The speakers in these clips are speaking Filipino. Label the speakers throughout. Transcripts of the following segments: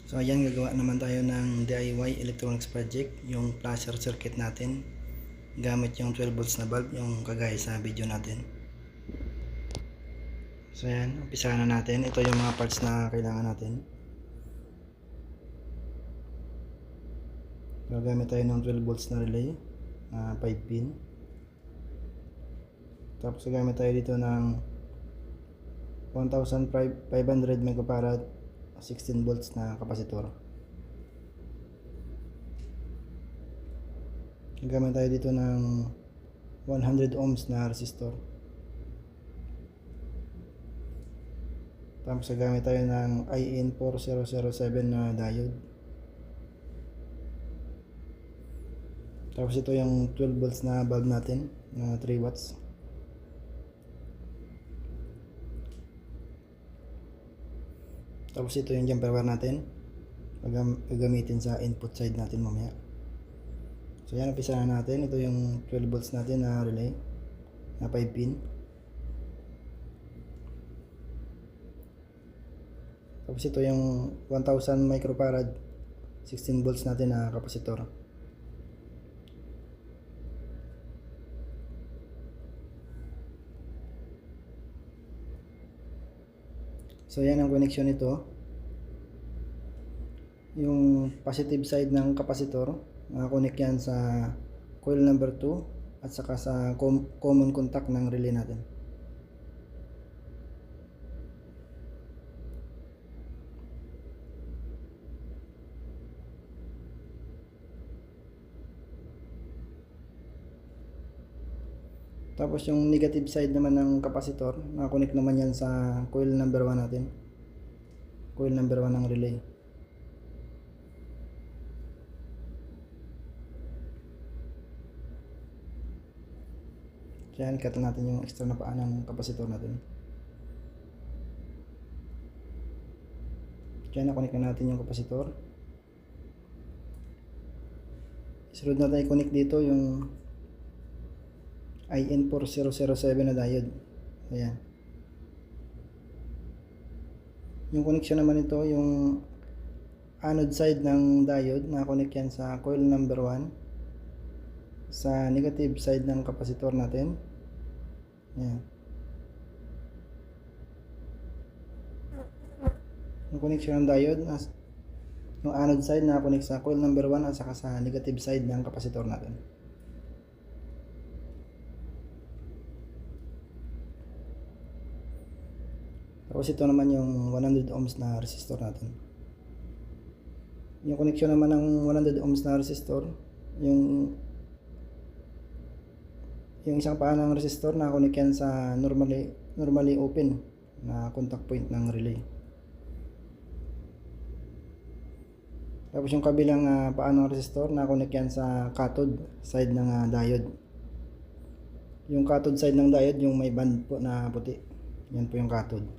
Speaker 1: So ayan, gagawa naman tayo ng DIY electronics project, yung flasher circuit natin gamit yung 12 volts na bulb, yung kagaya sa video natin. So ayan, umpisahan na natin. Ito yung mga parts na kailangan natin. Gagamit tayo ng 12 volts na relay na 5 pin. Tapos gagamit tayo dito ng 1500 megafarad 16 volts na kapasitor. Gagamit tayo dito ng 100 ohms na resistor. Tapos gagamit tayo ng IN4007 na diode. Tapos ito yung 12 volts na bulb natin na 3 watts. Tapos ito yung jumper wire natin, gagamitin sa input side natin mamaya. So yan, umpisa na natin. Ito yung 12 volts natin na relay na 5 pin. Tapos ito yung 1000 microfarad 16 volts natin na kapasitor. So yan ang connection nito. Yung positive side ng kapasitor, nakakonect yan sa coil number 2 at saka sa common contact ng relay natin. Tapos yung negative side naman ng kapasitor, nakakonect naman yan sa coil number 1 natin. Coil number 1 ng relay. Kaya ikat natin yung extra na paa ng kapasitor natin. Kaya nakonect na natin yung kapasitor. Isunod natin i-connect dito yung IN4007 na diode. Ayan. Yung connection naman ito, yung anode side ng diode, nakakonect yan sa coil number 1 sa negative side ng kapasitor natin. Ayan. Yung connection ng diode, yung anode side nakakonect sa coil number 1 at saka sa negative side ng kapasitor natin. Tapos ito naman yung 100 ohms na resistor natin. Yung connection naman ng 100 ohms na resistor, yung isang paa ng resistor nakakonect yan sa normally open na contact point ng relay. Tapos yung kabilang paa ng resistor nakakonect yan sa cathode side ng diode. Yung cathode side ng diode, yung may band po na puti, yan po yung cathode.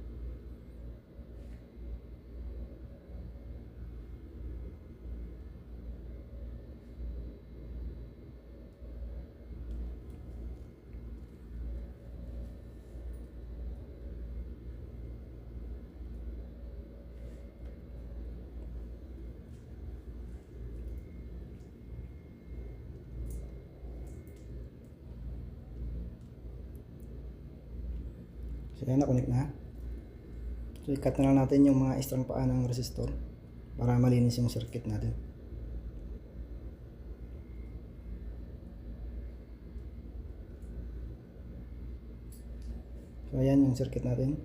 Speaker 1: So yan, na-connect na. So i-cut na lang natin yung mga extra paa ng resistor para malinis yung circuit natin. So ayan yung circuit natin.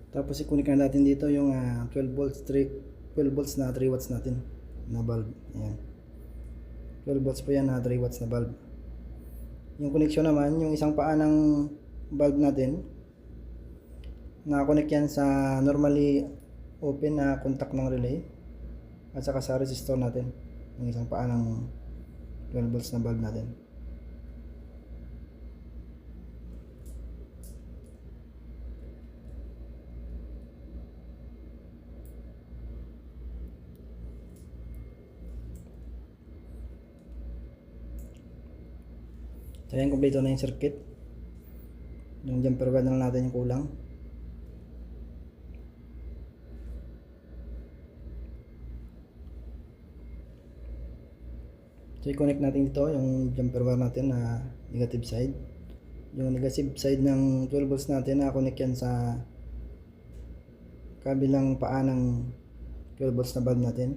Speaker 1: Tapos i-connect na natin dito yung 12 volts na 3 watts natin na bulb. Ayan. 12 volts po yan na 3 watts na bulb. Yung connection naman, yung isang paa ng bulb natin, nakakonect yan sa normally open na contact ng relay at saka sa resistor natin, yung isang paa ng 12 volts na bulb natin. So yan, kompleto na yung circuit. Yung jumper guard na lang natin yung kulang. So i-connect natin dito yung jumper wire natin na negative side. Yung negative side ng 12 volts natin na connect yan sa kabilang paa ng 12 volts na bulb natin.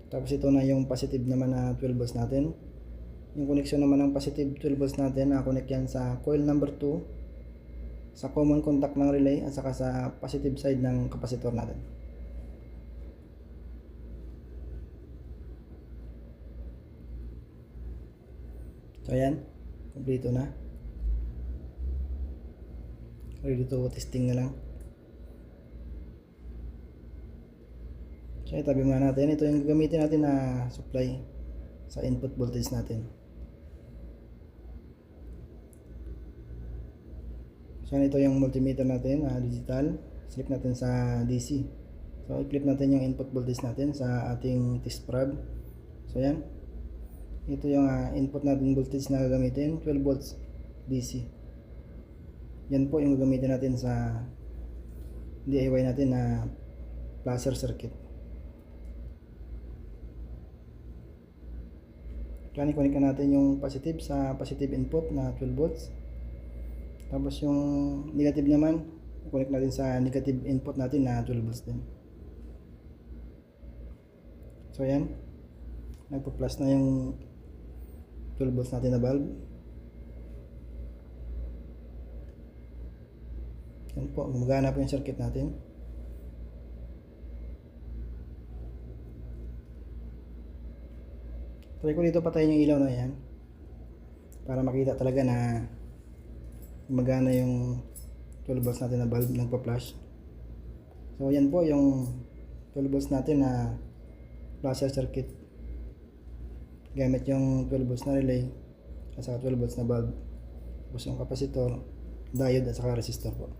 Speaker 1: Tapos ito na yung positive naman na 12 volts natin. Yung connection naman ng positive 12 volts natin na connect yan sa coil number 2, sa common contact ng relay at saka sa positive side ng capacitor natin. So ayan, kompleto na. Ready to testing na lang. So itabi muna natin. Ito yung gagamitin natin na supply sa input voltage natin. So ito yung multimeter natin, digital. Select natin sa DC. So i-clip natin yung input voltage natin sa ating test probe. So yan. Ito yung input natin voltage na gagamitin, 12 volts DC. Yan po yung gagamitin natin sa DIY natin na placer circuit. Kaya i-connect natin yung positive sa positive input na 12 volts. Tapos yung negative naman, i-connect natin sa negative input natin na 12 volts din. So yan, nagpo-plus na yung 12 volts natin na bulb. Yan po, gumagana po yung circuit natin. Try ko dito patayin yung ilaw na yan para makita talaga na gumagana yung 12 volts natin na bulb nagpa-flash. So yan po yung 12 volts natin na placer circuit gamit yung 12 volts na relay at saka 12 volts na bulb, tapos yung capacitor, diode at saka resistor po.